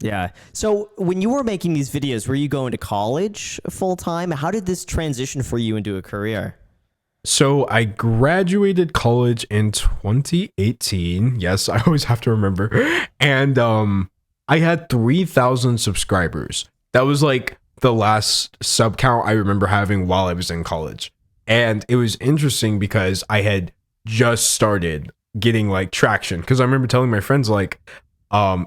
Yeah. So when you were making these videos, were you going to college full time? How did this transition for you into a career? So I graduated college in 2018. Yes, I always have to remember. And I had 3,000 subscribers. That was like the last sub count I remember having while I was in college. And it was interesting because I had just started getting like traction, because I remember telling my friends like,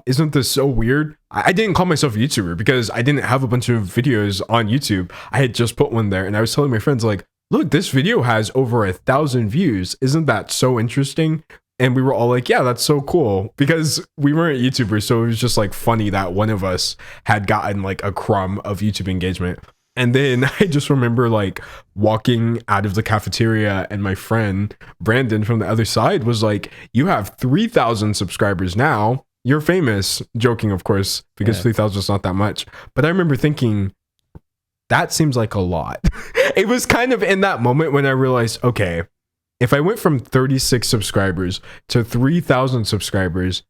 isn't this so weird? I didn't call myself a YouTuber because I didn't have a bunch of videos on YouTube. I had just put one there, and I was telling my friends like, look, this video has over 1,000 views. Isn't that so interesting? And we were all like, yeah, that's so cool, because we weren't YouTubers. So it was just like funny that one of us had gotten like a crumb of YouTube engagement. And then I just remember like walking out of the cafeteria, and my friend Brandon from the other side was like, you have 3,000 subscribers now. You're famous. Joking, of course, because 3,000 is not that much. But I remember thinking, that seems like a lot. It was kind of in that moment when I realized, okay, if I went from 36 subscribers to 3,000 subscribers,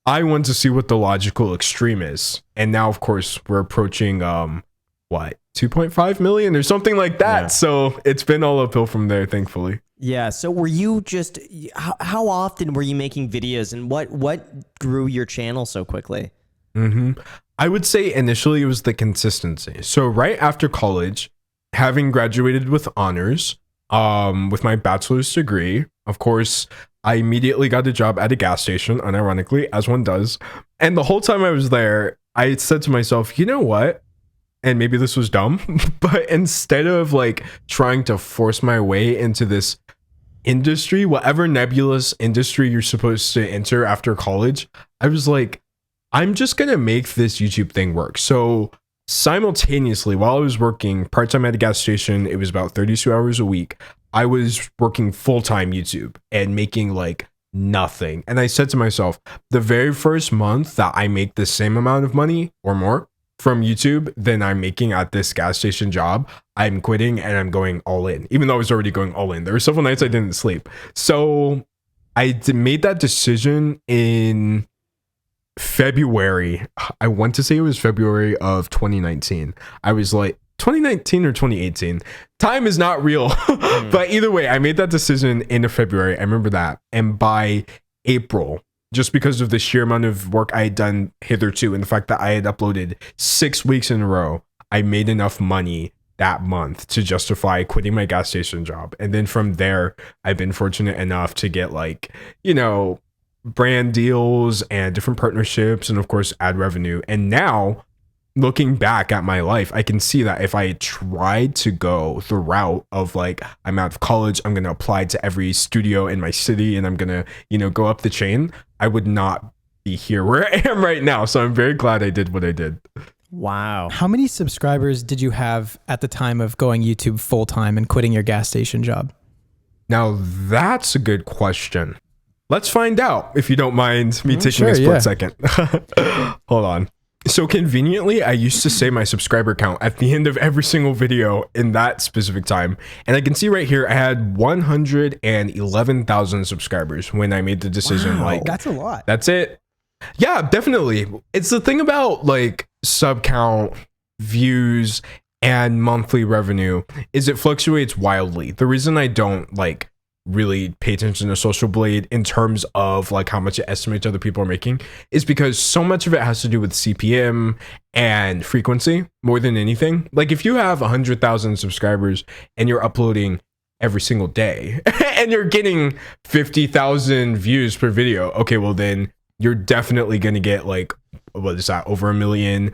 I want to see what the logical extreme is. And now, of course, we're approaching, 2.5 million or something like that. Yeah. So it's been all uphill from there, thankfully. Yeah. So were you just, how often were you making videos, and what grew your channel so quickly? I would say initially it was the consistency. So right after college, having graduated with honors, with my bachelor's degree, of course, I immediately got a job at a gas station, unironically, as one does. And the whole time I was there, I said to myself, you know what? And maybe this was dumb, but instead of like trying to force my way into this industry, whatever nebulous industry you're supposed to enter after college, I was like, I'm just going to make this YouTube thing work. So simultaneously, while I was working part-time at a gas station, it was about 32 hours a week, I was working full-time YouTube and making like nothing. And I said to myself, the very first month that I make the same amount of money or more from YouTube than I'm making at this gas station job, I'm quitting and I'm going all in, even though I was already going all in. There were several nights I didn't sleep. So I made that decision in February. I want to say it was February of 2019. I was like 2019 or 2018. Time is not real. But either way, I made that decision in February. I remember that. And by April, just because of the sheer amount of work I had done hitherto and the fact that I had uploaded 6 weeks in a row, I made enough money that month to justify quitting my gas station job. And then from there, I've been fortunate enough to get like, you know, brand deals and different partnerships and of course ad revenue. And now looking back at my life, I can see that if I tried to go the route of like, I'm out of college, I'm going to apply to every studio in my city and I'm going to, you know, go up the chain, I would not be here where I am right now. So I'm very glad I did what I did. Wow. How many subscribers did you have at the time of going YouTube full time and quitting your gas station job? Now that's a good question. Let's find out, if you don't mind me taking a split second. Hold on. So conveniently, I used to say my subscriber count at the end of every single video in that specific time. And I can see right here, I had 111,000 subscribers when I made the decision. Wow, like, that's a lot. That's it. Yeah, definitely. It's the thing about like sub count, views, and monthly revenue is it fluctuates wildly. The reason I don't like really pay attention to Social Blade in terms of like how much it estimates other people are making is because so much of it has to do with CPM and frequency more than anything. Like if you have 100,000 subscribers and you're uploading every single day and you're getting 50,000 views per video, okay, well then you're definitely going to get like, what is that, over 1 million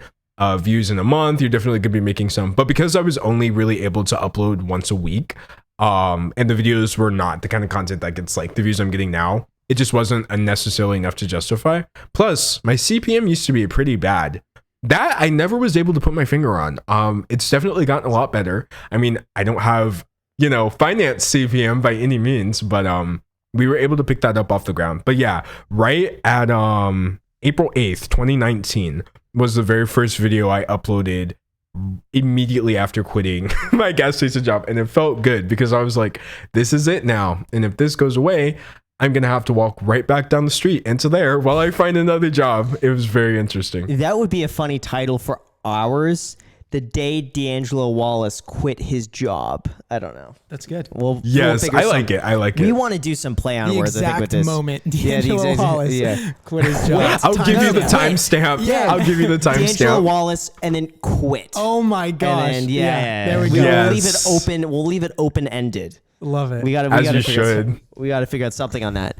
views in a month. You're definitely going to be making some. But because I was only really able to upload once a week, and the videos were not the kind of content that gets like the views I'm getting now, it just wasn't necessarily enough to justify. Plus, my CPM used to be pretty bad. That I never was able to put my finger on. It's definitely gotten a lot better. I mean, I don't have, you know, finance CPM by any means, but we were able to pick that up off the ground. But yeah, right at April 8th, 2019 was the very first video I uploaded immediately after quitting my gas station job, and it felt good because I was like, this is it now, and if this goes away, I'm going to have to walk right back down the street into there while I find another job. It was very interesting. That would be a funny title for ours. The day D'Angelo Wallace quit his job. I don't know. That's good. Yes, I like it. I like it. We want to do some play on The words, I think, with exact this. moment D'Angelo Wallace quit his job. I'll give you the timestamp. Yeah. I'll give you the D'Angelo timestamp. Wallace and then quit. Oh my gosh. And then, There we go. We'll Yes. leave it open. We'll leave it open ended. Love it. We got As to you should. We got to figure out something on that.